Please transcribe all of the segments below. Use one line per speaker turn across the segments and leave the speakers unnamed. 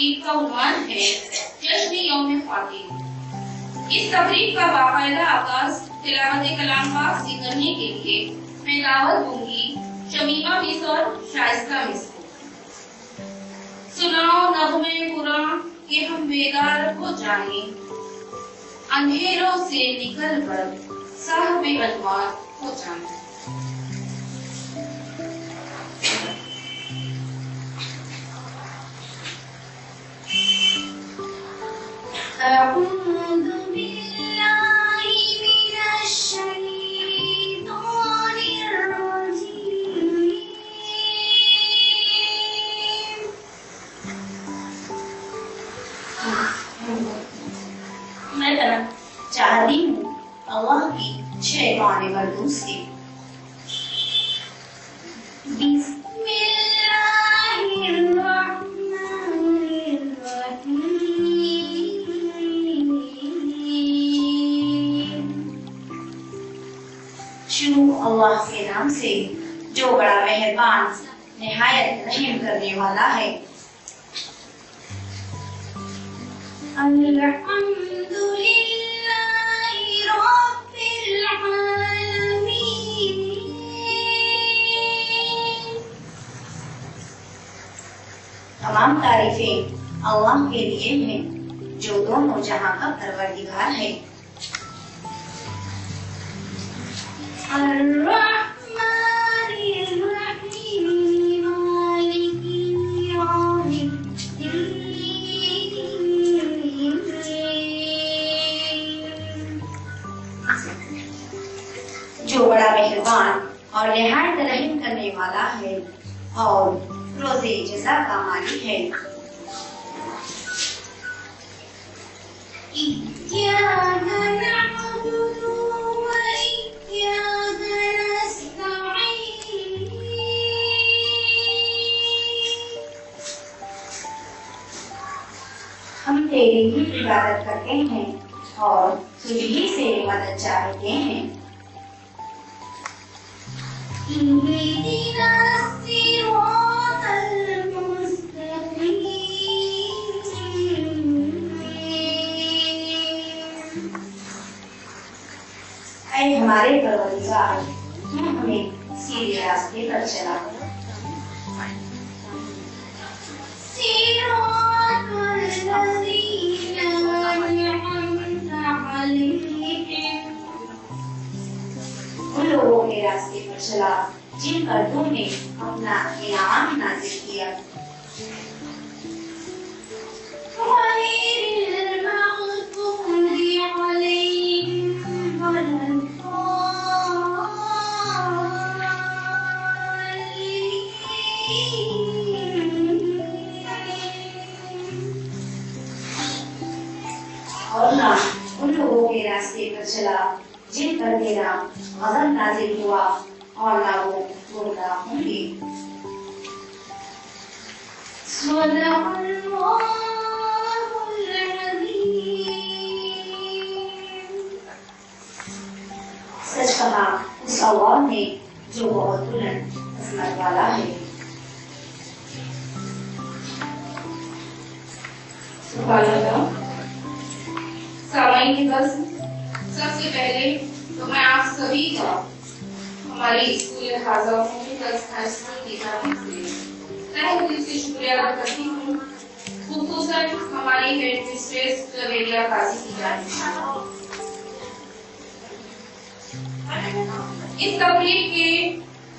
तकरीब का उन्वान है जश्न यौम ख़ातिब। इस तकरीब का बाकायदा आगाज तिलावत कलाम पाक से करने के लिए मैं दावत दूंगी शमीमा मिस और शाइस्ता मिस को। सुनाओ नग़्मे कुरान कि हम बेदार हो जाएं, अंधेरों से निकल कर साहिबे अनवार हो जाएं।
मैं चाहती हूँ अल्लाह की शैतान मरदूस से। शुरू अल्लाह के नाम से जो बड़ा मेहरबान निहायत रहम करने वाला है। तमाम तारीफें अल्लाह के लिए हैं जो दोनों जहां का परवरदिगार है। जो बड़ा मेहरबान और निहायत रहम करने वाला है और रोज़े जज़ा का मालिक है। हम तेरी ही इबादत करते हैं और तुझ ही से मदद चाहते हैं। ऐ हमारे परवरदिगार, तू हमें सीधे रास्ते पर चला। उन लोगों के रास्ते पर चला जिन पर तूने अपना इनाम नाज़िल किया। और ना उन लोगों के रास्ते पर चला जिन पर तेरा गज़ब नाज़िल हुआ और ना वो गुमराह होंगे। सच कहा उस अल्लाह ने जो बहुत बुलंद अज़मत वाला है।
सामाईन की बस सबसे पहले तो मैं आप सभी का हमारी स्कूल हाज़ा की तरफ से तहे दिल से शुक्रिया अदा करती हूँ, खुसूसन हमारी हेड मिस्ट्रेस लवेलिया काजी की जानिब से। इस तकरीब के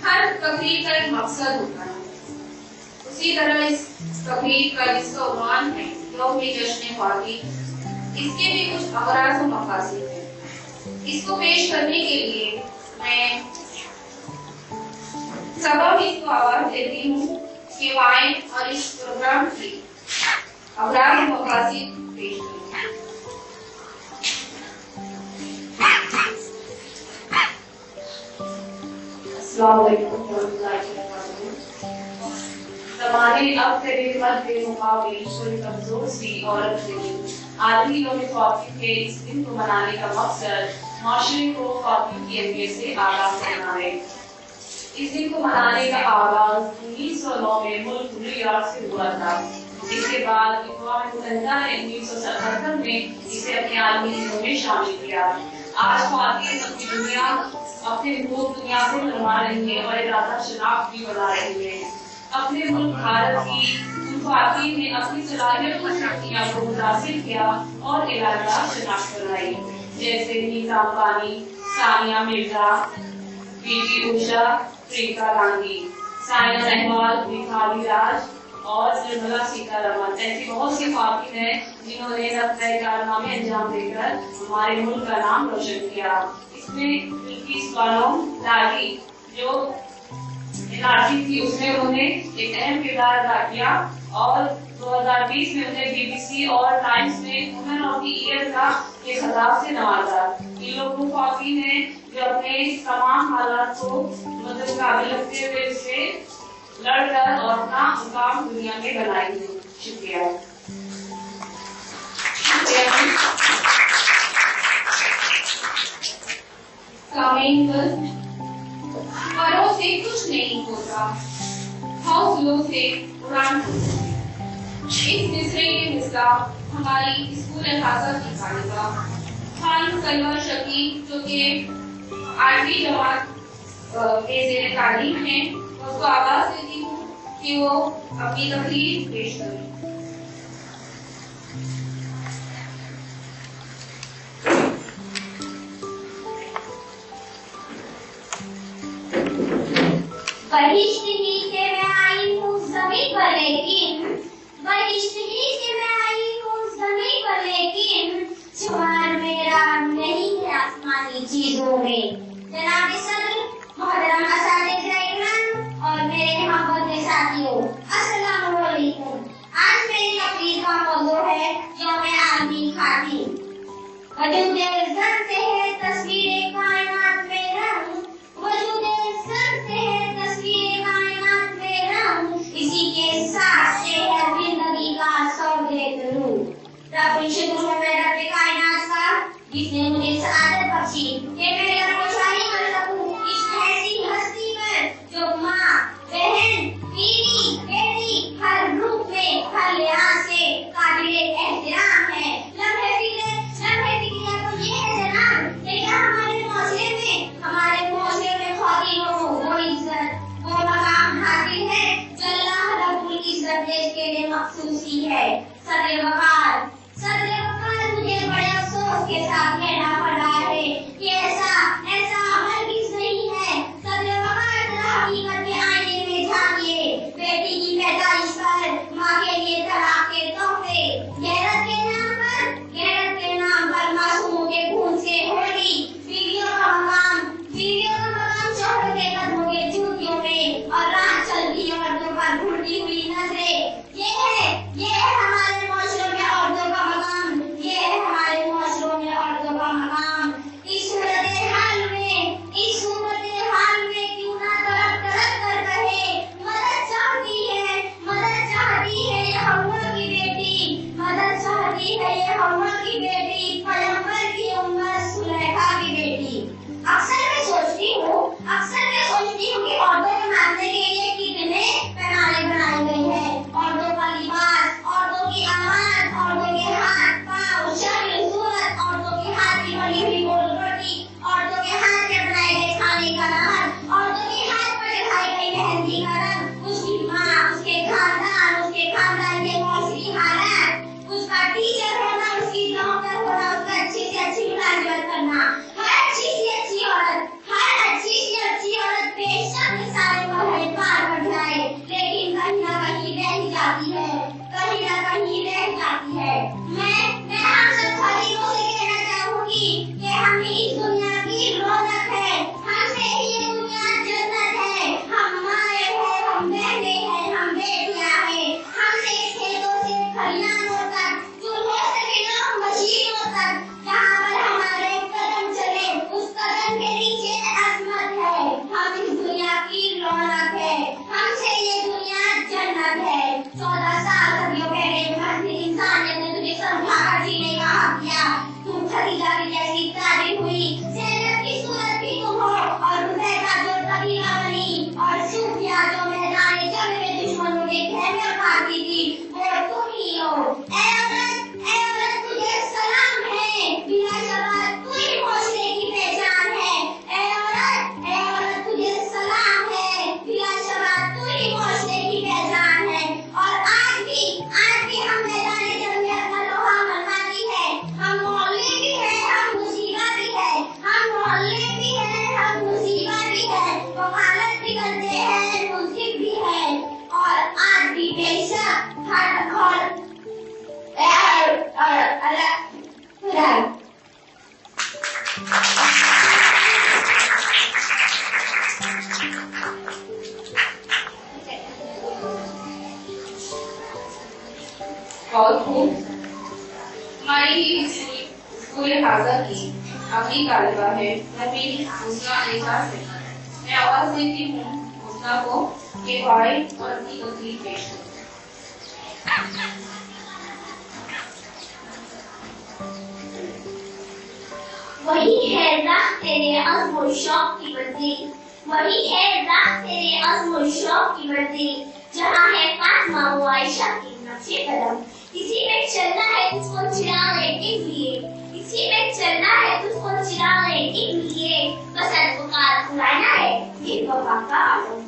हर तकरीब का एक मकसद होता है, उसी तरह इस तकरीब का जिसका उन्वान है यौम जश्न ख़ातिब, इसके भी कुछ अगराज़ और मक़ासिद हैं। इसको पेश करने के लिए मैं सबब इसको आवाज़ देती हूँ कि वो आए और इस प्रोग्राम की अगराज़ और मक़ासिद पेश करें। अस्सलामु अलैकुम वरहमतुल्लाहि वबरकातुहू। ज़माने अब तेरे मद बेमुकाबिल कोई कमज़ोर सी औरत नहीं। आदमी यौम ख़ातिब के इस दिन को मनाने का मकसद माशरे को ख़ातिब की अहमियत से आगाह करना है। इस दिन को मनाने का आगाज 1909 में मुल्क न्यूयॉर्क से हुआ था। اس کے بعد اقوام متحدہ نے 1977 میں اسے اپنے عالمی دنوں میں شامل کیا۔ آج خواتین اپنی دنیا اپنے ملک دنیا سے فرما رہی ہیں اور ارادہ شناخت بھی بنا رہی ہیں۔ اپنے ملک بھارت کی ان خواتین نے اپنی صلاحیت اور شکتیاں کو متاثر کیا اور ارادہ شناخت بنائی، جیسے نیتا امبانی، ثانیہ مرزا، پی ٹی اوشا، پرینکا گاندھی، سائنا نہوال، متالی راج اور نرملا سیتا رمن۔ ایسی بہت سی خواتین ہیں جنہوں نے نقطۂ کارنامے انجام دے کر ہمارے ملک کا نام روشن کیا۔ اس میں بلقیس بانو لاڈی جو لڑکی تھی، اس میں انہوں نے ایک اہم کردار ادا کیا اور 2020 میں انہیں BBC اور ٹائمز میں وومن آف دی ایئر کا یہ خطاب سے نوازا۔ یہ لوگ وہ خواتین ہیں جو اپنے تمام حالات کو قابل رکھتے ہوئے اس سے لڑ کر اور اپنا مقام دنیا میں بنائی ہے۔ شکریہ۔
سامعین، پروں سے کچھ نہیں ہوتا، حوصلوں سے اڑان ہوتی ہے۔ اس مصرے کے مصرع ہماری اسکول خاصہ کی طالبہ خانم سلمہ شفیع جو کہ 8ویں جماعت میں زیر تعلیم ہیں، اس کو آواز دیتی ہوں کہ وہ اپنی تقریر پیش کریں۔
بہشت ہی سے میں آئی ہوں زمین پر، لیکن بہشت ہی سے میں آئی ہوں زمین پر، لیکن شمار میرا نہیں ہے آسمانی چیزوں میں۔ جناب صدر، محترم اساتذہ اکرام اور میرے ہم وطن ساتھیوں، السلام علیکم۔ آج میری تقریر کا موضوع ہے یوم عالمی خواتین۔ وجود زن سے ہے تصویر کائنات میں رنگ، وجود زن سے ہے تصویر کائنات میں رنگ، اسی کے ساتھ سے ہے زندگی کا سودے طلوع۔ رب شکر ہے میں رب کائنات کا جس نے مجھے سعادت بخشی کہ میں روشنی کر سکوں اس ایسی ہستی پر جو ماں، بہن، بیوی، بیٹی ہر روپ میں ہر لحاظ سے قابل احترام ہے۔ لمحے فکر تو یہ ہے جناب کہ کیا ہمارے معاشرے میں خواتینوں کو وہ عزت، وہ مقام حاصل ہے جو اللہ رب العزت نے اس کے لیے مخصوص کی ہے۔ صدر وقار مجھے بڑے افسوس کے ساتھ کہنا پڑ رہا ہے کہ ایسا ہرگز نہیں ہے۔ صدر وقار ذرا حقیقت کے آئینے میں جھانکیے، بیٹی کی پیدائش پر ماں کے لیے طلاق کے تحفے، غیرت کے نام پر معصوموں کے خون سے ہولی، بیویوں کا مقام شوہر کے قدموں کے جوتیوں میں اور راہ چلتی عورتوں پر گھڑتی ہوئی نظریں۔ یہ ہے ہمارے معاشروں میں عورتوں کا مقام، یہ ہے ہمارے معاشروں میں عورتوں کا مقام۔ اس صورتحال میں کیوں نہ تڑپ کر کہے مدد چاہتی ہے یہ حوا کی بیٹی، مدد چاہتی ہے یہ حوا کی بیٹی، پیغمبر کی امت سلیخا کی بیٹی۔ اکثر میں سوچتی ہوں کہ عورتوں کے ناچنے کے لیے کتنے پیمانے بنائے گئے ہیں۔ عورتوں کا لباس، عورتوں کی آواز، عورتوں کے ہاتھ پاؤں، شکل صورت، عورتوں کے ہاتھ کی بنی ہوئی گول روٹی، عورتوں کے ہاتھ سے بنائے گئے کھانے کا نام، عورتوں کے ہاتھ پر دکھائی گئی مہندی کا رنگ، اس کی ماں، اس کے خاندان کے معاشری حالات، اس کا ٹیچر ہونا، اس کی نوکر ہونا، اس کا اچھی سے اچھی ملازمت کرنا، ہر اچھی سے اچھی عورت بے شک سارے مرحلے پار کر جائے، لیکن کہیں نہ کہیں رہ جاتی ہے۔ میں ہم سب خاتونوں سے کہنا چاہوں گی کہ ہم اس دنیا کی رونق ہے، ہم سے یہ دنیا جنت ہے، ہم مائیں ہیں، ہم بہنیں ہیں، ہم بیٹیاں ہیں، ہم سے کھیتوں سے کھلیانوں تک، چولہوں سے لوگ مشینوں تک، جہاں پر ہمارے قدم چلے اس قدم کے نیچے عظمت ہے۔ ہم اس دنیا کی رونق ہے، ہم سے یہ دنیا جنت ہے۔ 14 سال صدیوں پہلے انسانیت نے تجھے سمجھا کر جینے کا حق دیا، تم خدیجہ کی جیسی تعریف ہوئی، زینب کی صورت بھی تم ہو، اور حذیفہ جو قبیلہ بنی، اور صوفیہ جو میدان جنگ میں دشمنوں کے خیمے اٹھاتی تھی، وہ हो। ऐ औरत तुझे सलाम है, बिना शबाद तू ही मोहल्ले की पहचान है। ऐ औरत तुझे सलाम है, बिना शबाद तू ही मोहल्ले की पहचान है। और आज भी हम मैदाने जंग में अपना लोहा मनवाती है। हम मोहल्ले भी है, हम मुसीबत भी है। हम मोहल्ले भी है, हम मुसीबत भी है। वकालत भी करते हैं, मुंसिफ भी है। और आज भी बेशक हर
बहुत खूब। हमारी ही स्कूल हाजा की अगली तालिबा है नवीन मुस्ना अलीजा से। मैं आवाज देती हूँ मुस्ना को कि भाई और अपनी तकलीफ पेश करें।
वही है राह तेरे अज़्म और शौक की मंजिल, वही है राह तेरे अज़्म और शौक की मंजिल, जहाँ है फातिमा व आयशा के नक्शे कदम। इसी में चलना है तुझको चिराग़े के लिए, इसी में चलना है तुझको चिराग़े के लिए, बसंत पुकार बुलाना है ये वफा का आलम।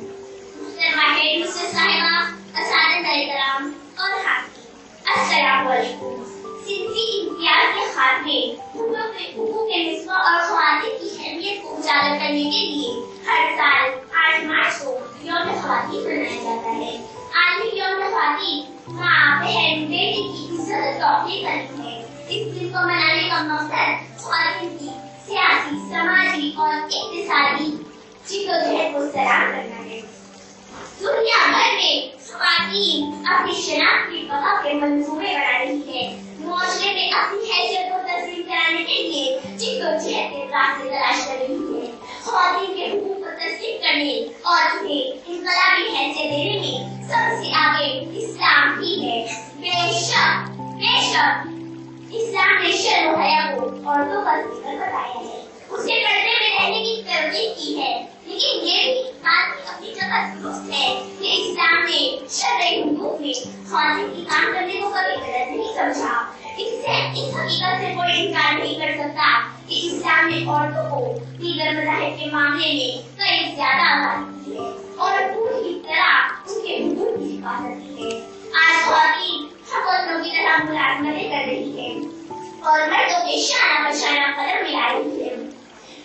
मुहतरमा हेडमिस्ट्रेस साहिबा, असातिज़ाए कराम और हाज़रीन, अस्सलामु अलैकुम। सिंधी इम्तियाज के खात्मे, हुकूक निस्वा और ख़वातीन की अहमियत को उजागर करने के लिए हर साल 8 मार्च को यौम ख़वातीन मनाया जाता है। आलमी यौम ख़वातीन माँ, बहन, बेटी की इज्जत और तौक़ीर करती है। इस दिन को मनाने का मकसद ख़वातीन की सियासी, समाजी और इक़्तिसादी जिद्दोजहद को सलाम करना है। दुनिया भर में ख़वातीन अपनी शनाख्त की बक़ा के मंसूबे बना रही है। मुआशरे में अपनी हैसियत को तस्लीम कराने के लिए जिद्दोजहद के रास्ते तलाश कर रही है। ख़वातीन के हुकूक को तस्लीम करने और उन्हें इनक़लाबी हैसियत देने में सबसे आगे इस्लाम ही है। बेशक इस्लाम ने शर्म और हया को औरतों का ज़िक्र बताया है, उसे पर्दे में रहने की तरगीब की है। लेकिन ये भी बात अपनी जगह दुरुस्त है कि इस्लाम ने शरई हुकूक में ख़वातीन की काम करने को कभी गलत नहीं समझा। इस हकीकत से कोई इनकार नहीं कर सकता कि इस्लाम ने औरतों को दीगर मज़ाहिब के मामले में कई ज्यादा आज़ादी दी है और पूरी तरह उनके हुकूक की हिफाज़त की है। आज ख़वातीन हक़ की तरह मुलाज़मतें कर रही है और मर्दों के शाना बशाना कदम मिला रही है।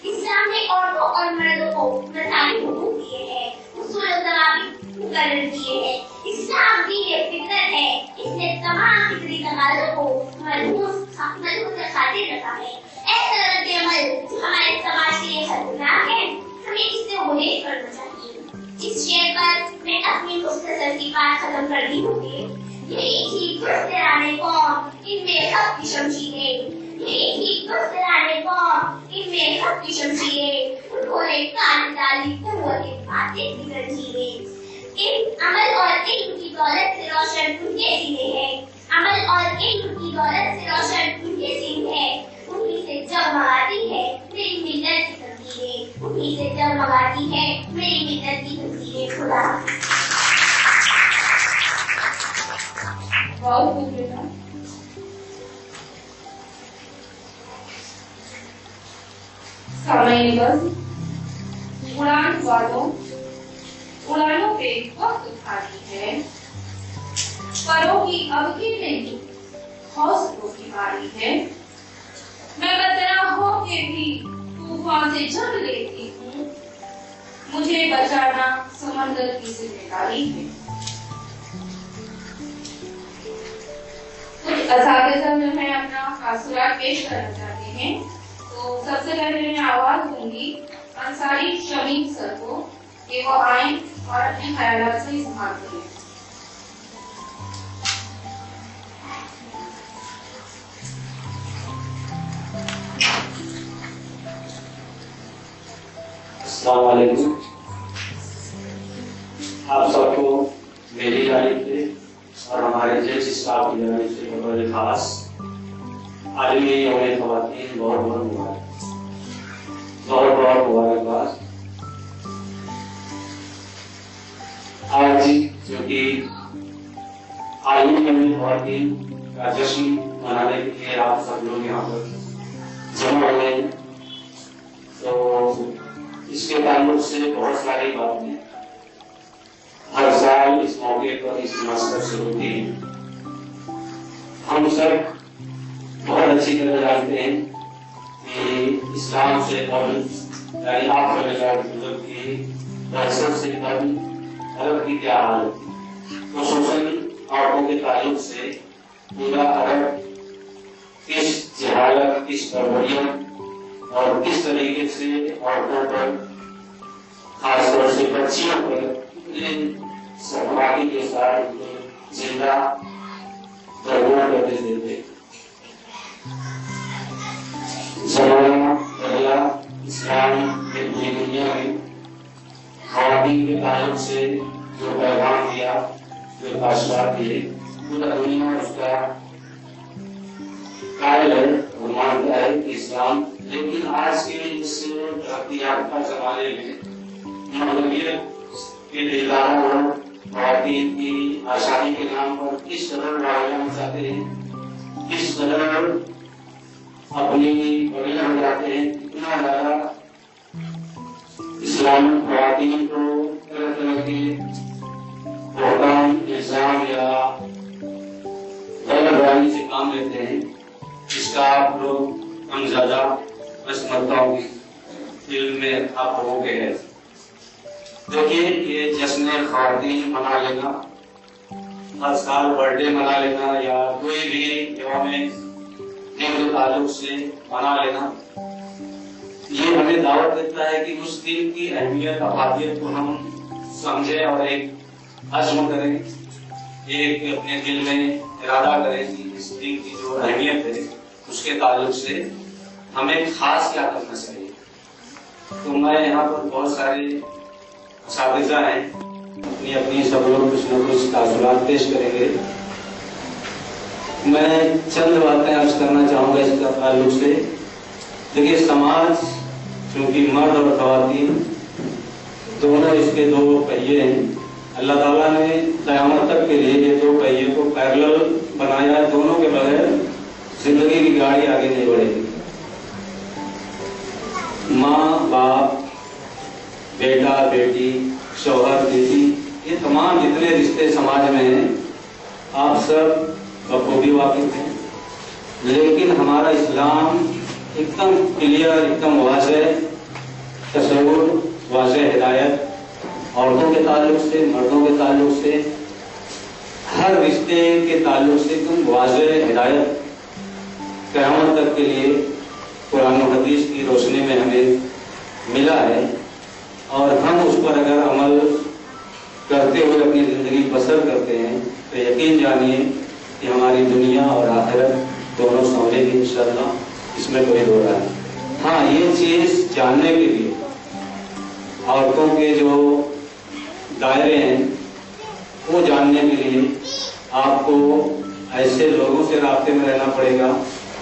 इस्लाम ने औरतों और मर्दों को मसावी हुकूक दिए हैं, उसूल और ज़वाबित मुकर्रर किए हैं। इस्लाम दीन फितरत है, इसने तमाम फितरी तकाज़ों को मलहूज़ खातिर रखा है। ऐसा रद्द-ए-अमल जो हमारे समाज के लिए खतरनाक है, हमें इससे गुरेज करना चाहिए। इस शेर पर मैं अपनी मुख्तसर सी बात खत्म कर दी होगी। यही थी दुस्तराने कौम, इनमें हक़ की शमशीरें, यही थी दुस्तराने कौम, इनमें हक़ की शमशीरें, उन्होंने कान डाली कुव्वत के फातिह की जंजीरें। इन अमल और इल्म की दौलत से रोशन उनके सीने हैं, अमल और इल्म की दौलत से रोशन उनके सीने हैं। उन्हीं से जगमगाती है मेरी मिल्लत की तस्वीरें, उन्हीं से जगमगाती है मेरी मिल्लत की तस्वीरें। खुदा
बहुत खूब बेटा। सामईन बस उड़ान वालों उड़ानों पे वक्त उठाती है, परों की अवधि नहीं हौसलों की बारी है। मैं बदरा हो के भी तूफान से जंग लेती हूँ, मुझे बचाना समंदर की जिम्मेदारी है। कुछ असातिज़ा जो है अपना तासुरात पेश करना चाहते हैं, तो सबसे पहले मैं आवाज दूंगी अंसारी शमीम सर को कि वो आए और अपने ख्यालात से इज़हार करें।
अस्सलाम वालेकुम। आप सबको मेरी जानिब से और हमारे जज स्टाफ की जानिब से बतौर खास आलमी यौम ख़वातीन बहुत मुबारकबाद। आज जो कि आलमी यौम ख़वातीन का जश्न मनाने के लिए आप सब लोग यहाँ पर जमा हुए हैं। तो इसके ताल्लुक से बहुत सारी बातें हर साल इस मौके पर इस मुनासबत से होती है। हम सब बहुत अच्छी तरह जानते हैं कि इस्लाम से कबल यानी आप की दहशत से कबल अरब की क्या हालत थी, खुसूसन औरतों के ताल्लुक से पूरा अरब किस जहालत, किस बर्बरियत और किस तरीके से औरतों पर, खासतौर से बच्चियों पर सरमाही के साथ जिंदा दरगोर करते थे। जमाना पहला इस्लाम के पूरी दुनिया में खवातीन के ताल्लुक से जो पैगाम दिया, जो ताशरात दिए, पूरा दुनिया उसका कायल है और मानता है कि इस्लाम। लेकिन आज के इस तरक्की याफ्ता जमाने में मगरबियत के दिलदारों और खवातीन की आसानी के नाम पर किस तरह लड़ाइयाँ मचाते हैं, किस तरह अपनी बड़ियाँ बनाते हैं, इतना ज्यादा इस्लामी खवातीन को तरह तरह के प्रोग्राम, इल्जाम या गलत राय से काम लेते हैं, इसका आप लोग कम ज्यादा मरताओं की इल्म में आप लोगों के हैं। देखिए, ये जश्न खवातीन मना लेना, हर साल बर्थडे मना लेना या कोई भी यौम दिन के ताल्लुक से मना लेना, ये हमें दावत देता है कि उस दिन की अहमियत, अफादियत को हम समझें और एक अज़्म करें, एक अपने दिल में इरादा करें कि इस दिन की जो अहमियत है उसके ताल्लुक से हमें खास क्या करना चाहिए। तो मैं यहाँ पर बहुत सारे असातिज़ा हैं, अपनी अपनी सब लोग कुछ न कुछ तासुरात पेश करेंगे। मैं चंद बातें अर्ज करना चाहूँगा इसका ताल्लुक से। देखिए, समाज क्योंकि मर्द और खवातीन दोनों इसके दो पहिए हैं। अल्लाह ताला ने क़यामत तक के लिए ये दो पहिए को पैरेलल बनाया है, दोनों के बगैर जिंदगी की गाड़ी आगे नहीं बढ़ेगी। माँ बाप, बेटा बेटी, शौहर बेटी, ये तमाम जितने रिश्ते समाज में हैं आप सब बखूबी वाकिफ हैं। लेकिन हमारा इस्लाम एकदम क्लियर, एकदम वाज़ेह तस्वुर, वाज़ेह हिदायत, औरतों के ताल्लुक से, मर्दों के ताल्लुक से, हर रिश्ते के ताल्लुक से एकदम वाज़ेह हिदायत क़यामत तक के लिए कुरान और हदीस की रोशनी में हमें मिला है। और हम उस पर अगर अमल करते हुए अपनी ज़िंदगी बसर करते हैं तो यकीन जानिए कि हमारी दुनिया और आखिरत दोनों संभलेगी इंशाअल्लाह, इसमें कोई दो राय नहीं। हाँ, ये चीज़ जानने के लिए औरतों के जो दायरे हैं वो जानने के लिए आपको ऐसे लोगों से राब्ते में रहना पड़ेगा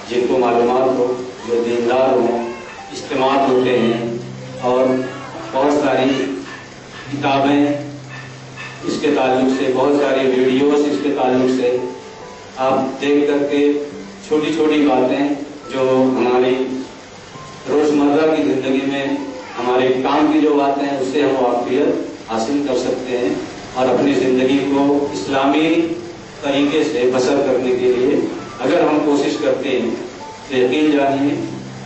जिनको मालूमात हो, जो दीनदार हों, इस्तेमाल होते हैं। और बहुत सारी किताबें इसके ताल्लुक से, बहुत सारी वीडियोस इसके ताल्लुक से आप देख करके छोटी छोटी बातें जो हमारी रोज़मर्रा की ज़िंदगी में हमारे काम की जो बातें हैं उससे हम वाक़ियत हासिल कर सकते हैं और अपनी ज़िंदगी को इस्लामी तरीके से बसर करने के लिए अगर हम कोशिश करते हैं तो यकीन जानिए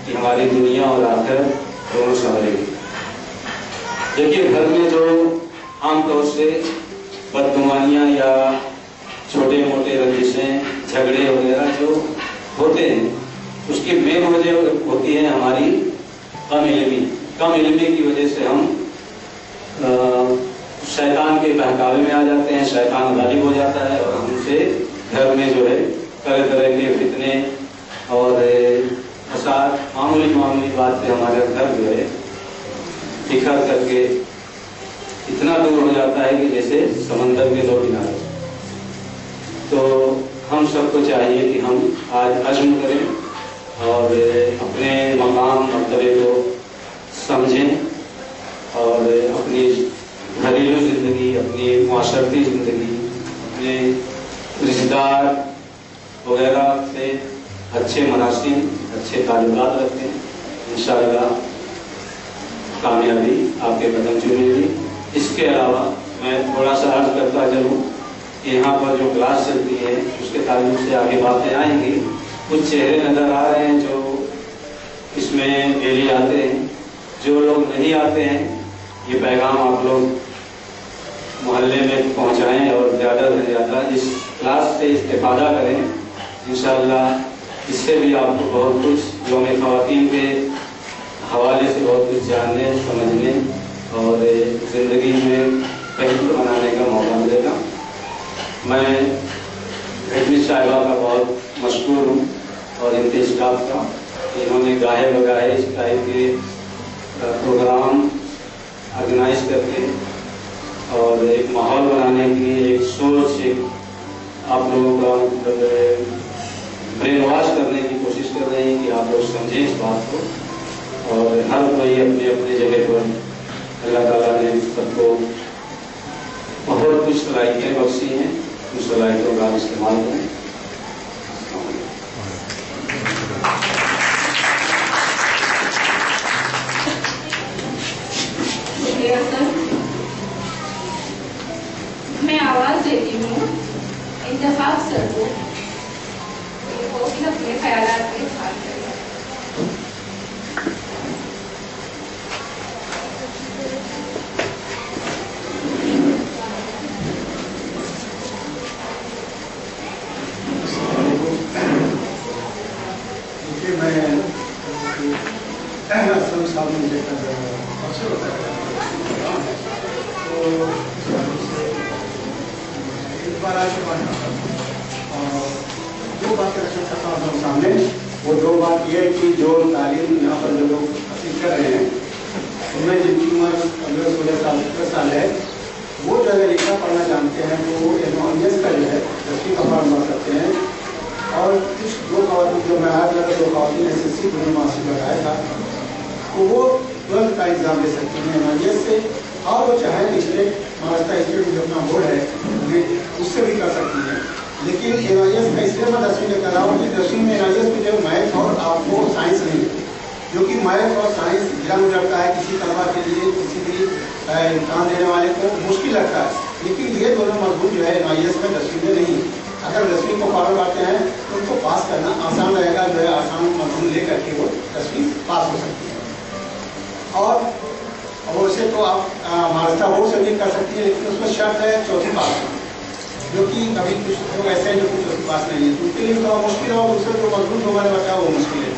कि हमारी दुनिया और आखिरत दोनों संभलेगी। देखिए, घर में जो आमतौर से बदगुमानियाँ या छोटे मोटे रंजिशें, झगड़े वगैरह जो होते हैं उसकी मेन वजह होती है हमारी कम इल्मी की वजह से हम शैतान के बहकावे में आ जाते हैं, शैतान गालिब हो जाता है और हमसे घर में जो है तरह तरह के फितने और फसाद मामूली बात से हमारे घर जो है बिखर करके इतना दूर हो जाता है कि जैसे समंदर के दो किनारे। तो हम सबको चाहिए कि हम आज अज़्म करें और अपने मकाम मर्तबे को समझें और अपनी घरेलू ज़िंदगी, अपनी माशरती ज़िंदगी, अपने रिश्तेदार वगैरह से अच्छे मनासिब, अच्छे ताल्लुकात रखते हैं। इंशाअल्लाह कामयाबी आपके कदम चूमेगी। इसके अलावा मैं थोड़ा सा अर्ज करता चलूँ कि यहाँ पर जो क्लास चलती है उसके ताल्लुक से आगे बातें आएंगी। कुछ चेहरे नज़र आ रहे हैं जो इसमें डेली आते हैं, जो लोग नहीं आते हैं ये पैगाम आप लोग मोहल्ले में पहुँचाएँ और ज़्यादा से ज़्यादा इस क्लास से इस्तेफादा करें। इंशाअल्लाह इससे भी आपको बहुत कुछ यौम ख़वातीन के हवाले से बहुत कुछ जानने, समझने और ज़िंदगी में बेहतर बनाने का मौका मिलेगा। मैं हेडमिस साहिबा का बहुत मशकूर हूँ और इनके स्टाफ का, इन्होंने गाहे बगाहे इस टाइप के प्रोग्राम ऑर्गेनाइज करके और एक माहौल बनाने की एक सोच, एक आप लोगों का ब्रेन वॉश करने की कोशिश कर रहे हैं कि आप लोग समझें इस बात को। और हर कोई अपने अपने जगह पर अल्लाह ताला ने सबको बहुत कुछ सलाहियतें बख्शी हैं, उन सलाहियतों का इस्तेमाल करें।
मैं आवाज देती हूँ इंतखाब सर को, वो भी अपने ख्यालात के साथ करें।
दो बातें रख सकता हूँ आपके सामने। वो दो बात ये है कि जो तालीम यहाँ पर जो लोग हासिल कर रहे हैं उनमें जिनकी उम्र 15-16 साल है वो जो है लिखना पढ़ना जानते हैं तो वो एनओएस का जो है 10वीं का फॉर्म भर सकते हैं। और कुछ दो खवातीन जो मैं आज लगा 2 खवातीन SSC दोनों मासिक लगाया था तो वो 12th का एग्जाम दे सकती हैं एनओएस से, और वो चाहे स्टेट महाराष्ट्र स्टेट जो अपना बोर्ड है उससे भी कर सकती है। लेकिन एनआईएस का इसलिए मैं 10वीं लेकर रहा हूँ कि 10वीं में एनआईएस में जो मैथ और आपको साइंस नहीं है, जो कि मैथ और साइंस गिरा मुझे लगता है किसी तलबा के लिए, किसी भी इम्तहान देने वाले को मुश्किल लगता है। लेकिन ये दोनों मजबूत जो है एनआईएस में 10वीं में नहीं है। अगर 10वीं को फॉलो करते हैं तो उनको पास करना आसान रहेगा, जो है आसान मजबूत लेकर के वो 10वीं पास हो सकती है। और वैसे तो आप महाराष्ट्र बोर्ड से भी कर सकती है, लेकिन उसमें शर्त है 4वीं पास, जो कि कभी कुछ लोग ऐसे हैं जो कुछ 4वीं पास नहीं है, तो उसके लिए थोड़ा मुश्किल है। और दूसरे जो मजबूत लोगों ने बताया वो मुश्किल है।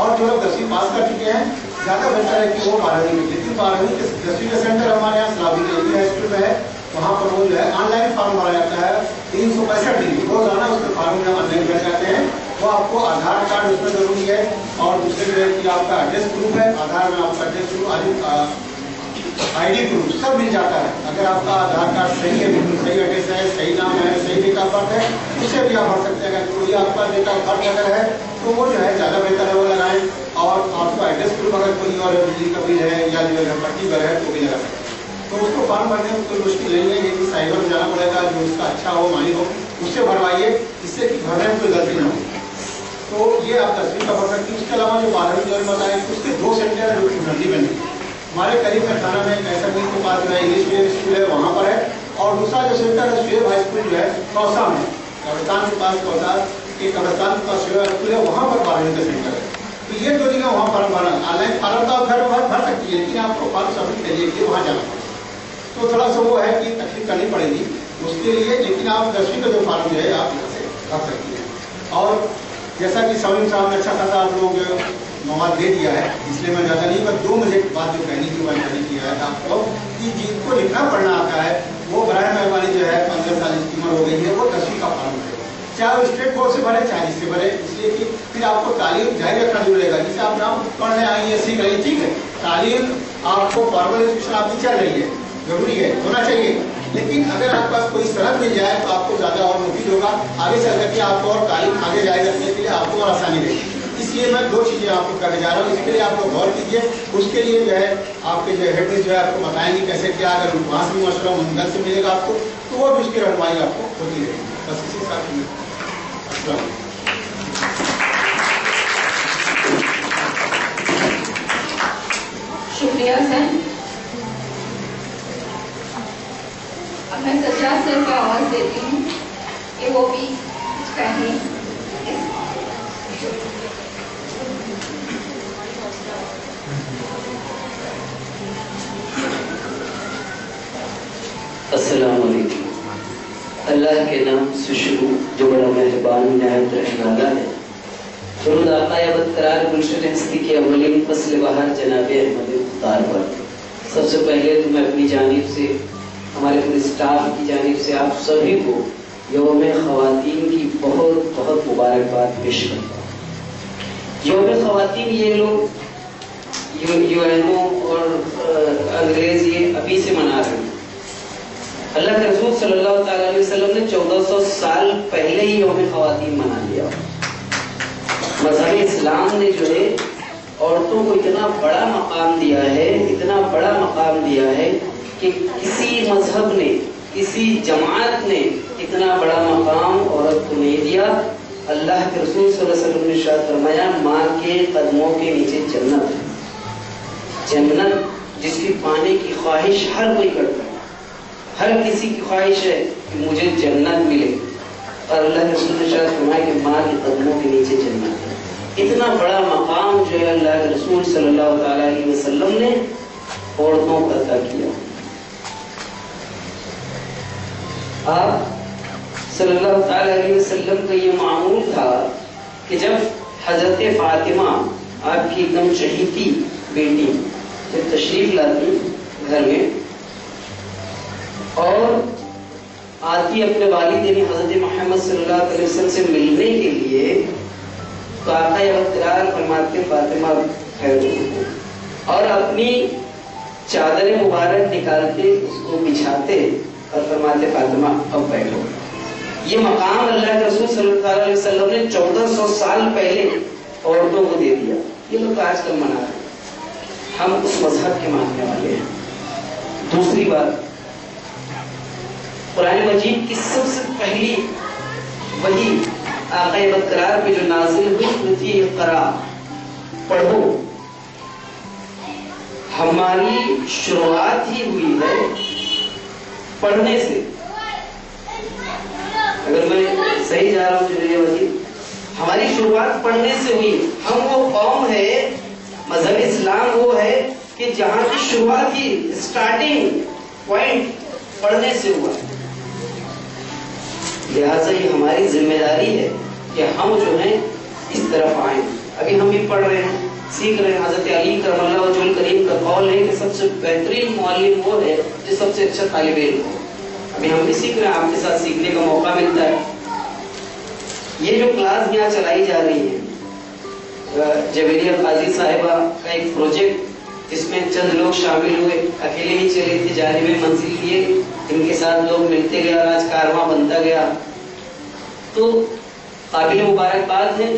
और जो लोग 10वीं पास कर चुके हैं ज़्यादा बेहतर है कि वो 12वीं में, लेकिन 12वीं के 10वीं का सेंटर हमारे यहाँ सलावी के हाई स्कूल में है, वहाँ पर वो जो है ऑनलाइन फॉर्म भरा जाता है 365 दिन रोजाना उसके फॉर्म में ऑनलाइन भर जाते हैं। वो आपको आधार कार्ड उसमें जरूरी है, और दूसरे जो है कि आपका एड्रेस प्रूफ है, आधार में आपका एड्रेस प्रूफ, ID प्रूफ सब मिल जाता है। अगर आपका आधार कार्ड सही है, बिल्कुल सही एड्रेस है, सही नाम है, सही डेट ऑफ बर्थ है, उसे भी आप भर सकते हैं। अगर कोई आपका डेट ऑफ बर्थ अगर है तो वो जो है ज़्यादा बेहतर है वो लगाएं। और आपका एड्रेस प्रूफ अगर कोई और बिजली का बिल है या जो है पट्टी पर है तो भी लगा सकते हैं। तो उसको फॉर्म भरने में कोई मुश्किल नहीं है, लेकिन साइबर में जाना पड़ेगा, जो उसका अच्छा हो मालिक हो उससे भरवाइए, इससे कि भरने में कोई गलती ना हो। तो ये आप 10वीं का भर सकते हैं। उसके अलावा जो 12वीं जो बताएं उसके 2 सेंटर है जो कि मंडी में नहीं, हमारे करीब में थाना में कैसा भी के पास जो है इंग्लिश मीडियम स्कूल है वहाँ पर है, और दूसरा जो सेंटर है शुएब हाई स्कूल जो है कौसा में, कब्रिस्तान के पास कौसा के कब्रिस्तान के पास शुएब हाई स्कूल है, वहाँ पर 12वीं का सेंटर है। तो ये जो जगह वहाँ फॉर्म भरना ऑनलाइन फॉर्म तो आप घर भर सकती है, लेकिन आपको फॉर्म सबमिट करिए कि वहाँ जाना पड़ेगा। तो थोड़ा सा वो है कि तकलीफ करनी पड़ेगी उसके लिए, लेकिन आप 10वीं का जो फॉर्म जो है आप यहाँ से भर सकती हैं। और जैसा कि समीम साहब ने अच्छा खासा आप लोग मौका दे दिया है, इसलिए मैं ज़्यादा नहीं, बस 2 मुझे बात जो कहने की मैंने किया है आपको कि जिनको लिखना पढ़ना आता है वो बराह मेहरबानी जो है 15 साल की उम्र हो गई है वो 10वीं का फॉर्म भरे, चाहे वो स्टेट बोर्ड से भरे चाहे इससे भरे, इसलिए कि फिर आपको तालीम जारी रखना जरूर रहेगा। जैसे आप नाम पढ़ने आई है, सीख रही, ठीक है, तालीम आपको फॉर्मल एजुकेशन आपकी चल रही है, जरूरी है, होना चाहिए, लेकिन अगर आपके पास कोई सनद मिल जाए तो आपको ज़्यादा और मुफीद होगा, आगे चल करके आपको और तालीम आगे जारी रखने के लिए आपको और आसानी रहेगी। इसलिए मैं 2 चीज़ें आपको करने जा रहा हूँ, इसके लिए आप लोग गौर कीजिए। उसके लिए जो है आपके जो हेडमिस जो है आपको बताएंगे कैसे क्या, अगर वहाँ से भी मशवरा मंगल से मिलेगा आपको तो वो भी उसकी रहनुमाई आपको होती रहेगी। बस इसी के साथ
शुक्रिया सर। अब मैं सज्जाद सर को आवाज देती हूँ कि वो भी कुछ कहें।
अस्सलाम वालेकुम। अल्लाह के नाम से शुरू जो बड़ा मेहरबान निहायत रहने वाला है। दुरूद आक़ाए बरकरार गुलशन हस्ती के अव्वलीन फस्ल बहार जनाबे अहमद मुख्तार पर। सबसे पहले तो मैं अपनी जानिब से, हमारे पूरे स्टाफ की जानिब से आप सभी को यौम ख़वातीन की बहुत बहुत मुबारकबाद पेश करता हूँ। यौम ख़वातीन ये लोग यूएनओ और अंग्रेज ये अभी से मना रहे हैं। अल्लाह के रसूल सल्लल्लाहु अलैहि वसल्लम ने 1400 साल पहले ही यौम ख़वातीन मना लिया। मज़हब इस्लाम ने जो है औरतों को इतना बड़ा मकाम दिया है, इतना बड़ा मकाम दिया है कि किसी मजहब ने, किसी जमात ने इतना बड़ा मकाम औरत को नहीं दिया। अल्लाह के रसूल सल्लल्लाहु अलैहि वसल्लम ने इरशाद फरमाया, माँ के कदमों के नीचे जन्नत है। जन्नत जिसकी पाने की ख्वाहिश हर कोई करता है, हर किसी की ख्वाहिश है कि मुझे जन्नत मिले, और अल्लाह के रसूल ने इरशाद फरमाया कि माँ के कदमों के नीचे जन्नत है। इतना बड़ा मकाम जो है अल्लाह के रसूल सल्लल्लाहु अलैहि वसल्लम ने औरतों को अता किया। आप सल्लल्लाहु अलैहि वसल्लम का ये मामूल था कि जब हजरत फातिमा आपकी एकदम चहीती बेटी जब तशरीफ लाती घर में और आती अपने वालिद यानी हजरत मोहम्मद सल्लल्लाहु अलैहि वसल्लम से मिलने के लिए, तो आक़ाए इक़रार फरमाते फातिमा खैर, और अपनी चादर मुबारक निकालते उसको बिछाते और फरमाते फातिमा अब बैठो। ये मकाम अल्लाह के रसूल सल्लल्लाहु अलैहि वसल्लम ने 1400 साल पहले औरतों को दे दिया। ये लोग आजकल मना रहे हैं, हम उस मजहब के मानने वाले हैं। दूसरी बात, कुरान मजीद की सबसे पहली वही आक़ाए बरकरार पे जो नाज़िल हुई थी, इक़रा पढ़ो, हमारी शुरुआत ही हुई है पढ़ने से। अगर मैं सही जा रहा हूँ जुनेद वजीद, हमारी शुरुआत पढ़ने से हुई। हम वो कौम है, मजहब इस्लाम वो है कि जहाँ की शुरुआत ही, स्टार्टिंग पॉइंट पढ़ने से हुआ। लिहाजा ये हमारी जिम्मेदारी है कि हम जो है इस तरफ आए। अभी हम भी पढ़ रहे हैं, सीख रहे हैं। हजरत अली करमल्लाहु वजहुल करीम का कौल है कि सबसे बेहतरीन मुअल्लिम वो है जो सबसे अच्छा तालिब इल्म हो। अभी हम भी सीख रहे हैं, आपके साथ सीखने का मौका मिलता है। ये जो क्लास यहाँ चलाई जा रही है, जवेरिया काजी साहिबा का एक प्रोजेक्ट, जिसमें चंद लोग शामिल हुए, अकेले ही चले थे, जानिब मंजिल लिए, इनके साथ लोग मिलते गए और आज कारवां बनता गया। तो काबिल मुबारकबाद है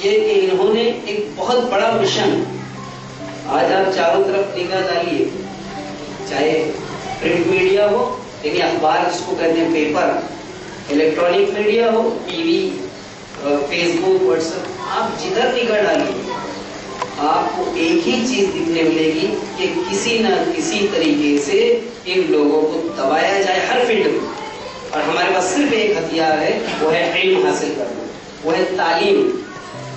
ये कि इन्होंने एक बहुत बड़ा मिशन, आज आप चारों तरफ निगाह डालिए, चाहे प्रिंट मीडिया हो यानी अखबार जिसको कहते हैं पेपर, इलेक्ट्रॉनिक मीडिया हो, टीवी, फेसबुक, व्हाट्सएप, आप जिधर निगाह डालिए आपको एक ही चीज दिखने मिलेगी कि किसी न किसी तरीके से इन लोगों को दबाया जाए हर फील्ड में। और हमारे पास सिर्फ एक हथियार है, वो है इल्म हासिल करना, वो है तालीम।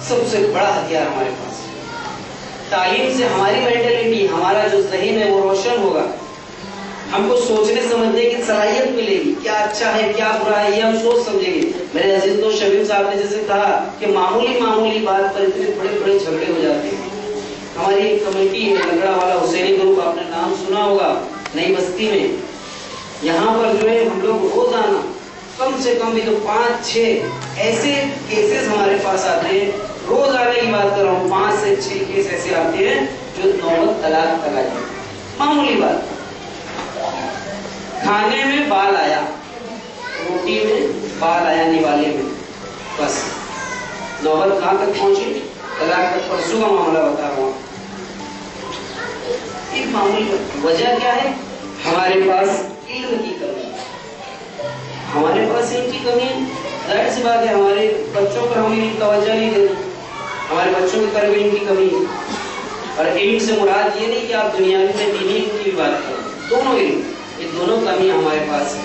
सबसे बड़ा हथियार हमारे पास है। तालीम से हमारी मेंटेलिटी, हमारा जो ज़हन है वो रोशन होगा। हमको सोचने समझने की सलाहियत मिलेगी, क्या अच्छा है क्या बुरा है ये हम सोच समझेंगे। मेरे अजीज दोस्त शबीब साहब ने जैसे कहा कि मामूली बात पर इतने बड़े बड़े झगड़े हो जाते हैं। हमारी एक कमेटी है लंगड़ा वाला हुसैनी ग्रुप, आपने नाम सुना होगा, नई बस्ती में। यहाँ पर जो है हम लोग रोजाना कम से कम भी तो 5-6 ऐसे केसेस हमारे पास आते हैं। रोज आने की बात कर रहा हूँ, 5 से 6 केस ऐसे आते हैं जो नौबत तलाक तक आ जाए। मामूली बात, खाने में बाल आया, रोटी में बाल आया, निवाले में, बस नौबत कहाँ तक पहुंची, तलाक तक। परसों का मामला बता रहा हूँ। एक मामूली वजह क्या है, हमारे पास इल्म की कमी, हमारे पास इनकी कमी। जाहिर सी बात है हमारे बच्चों पर हम इनकी तवज्जो नहीं देते, हमारे बच्चों की तरफ इनकी कमी है। اور علم سے مراد یہ نہیں کہ آپ دنیاوی میں دینی علم کی بھی بات کریں، دونوں علم، یہ دونوں کمی ہمارے پاس ہے.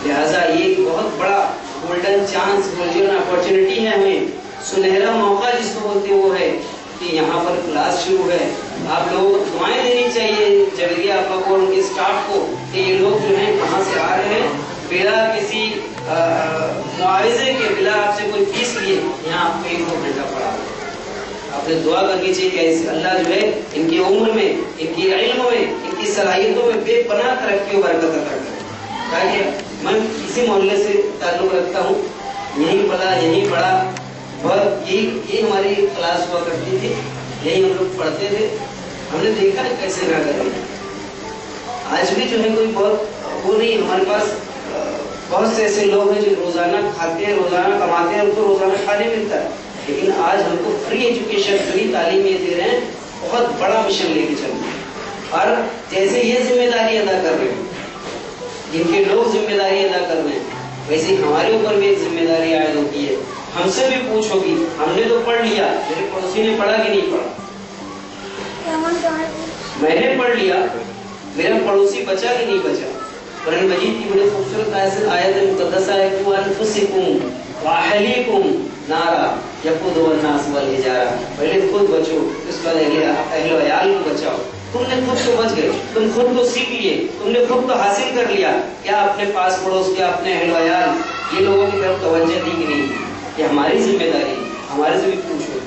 لہٰذا یہ ایک بہت بڑا گولڈن چانس، گولڈن اپارچونیٹی ہے، ہمیں سنہرا موقع جس کو بولتے ہیں وہ ہے کہ یہاں پر کلاس شروع ہے. آپ لوگوں کو دعائیں دینی چاہیے جویریہ آپا کو اور ان کے اسٹاف کو کہ یہ لوگ جو ہیں کہاں سے آ رہے ہیں بلا کسی معاوضے کے، بلا آپ سے کوئی فیس لیے یہاں آپ کو 1-2 گھنٹہ پڑھا. آپ نے دعا کرنی چاہیے کہ اللہ جو ہے ان کی عمر میں، ان کی علم میں، ان کی صلاحیتوں میں بے پناہ ترقی و برکت عطا کرے. تاکہ میں اسی محلے سے تعلق رکھتا ہوں، یہیں پڑھا بہت، یہی ہماری کلاس ہوا کرتی تھی، یہی ہم لوگ پڑھتے تھے. ہم نے دیکھا ہے کیسے نہ کریں. آج بھی جو ہے کوئی بہت وہ نہیں، ہمارے پاس بہت سے ایسے لوگ ہیں جو روزانہ کھاتے ہیں، روزانہ کماتے ہیں، ان کو روزانہ کھانے ملتا ہے، لیکن آج ہم کو فری ایجوکیشن، فری تعلیم یہ دے رہے ہیں. بہت بڑا مشن لے کے چل رہے ہیں. اور جیسے یہ ذمہ داری ادا کر رہے ہیں، جن کے لوگ ذمہ داری ادا کر رہے ہیں، ویسے ہمارے اوپر بھی ایک ذمہ داری عائد ہوتی ہے. ہم سے بھی پوچھو گی، ہم نے تو پڑھ لیا، میرے پڑوسی نے پڑھا کہ نہیں پڑھا؟ میں نے پڑھ لیا، میرا پڑوسی بچا کہ نہیں بچا؟ قرآن مجید کی بڑی خوبصورت آیت مقدسہ ہے قُوْ أَنفُسِكُمْ وَأَهْلِيكُمْ نَارًا وَقُودُهَا النَّاسُ وَالْحِجَارَةُ. پہلے خود بچو، اس کے بعد اہل و عیال کو بچاؤ. تم نے خود کو بچ گئے، تم خود کو سیکھ لیے، تم نے خود کو حاصل کر لیا. کیا اپنے پاس پڑوس کے، اپنے اہل و عیال، یہ لوگوں کی طرف توجہ دی کہ نہیں؟ یہ ہماری ذمہ داری، ہمارے سے بھی پوچھو.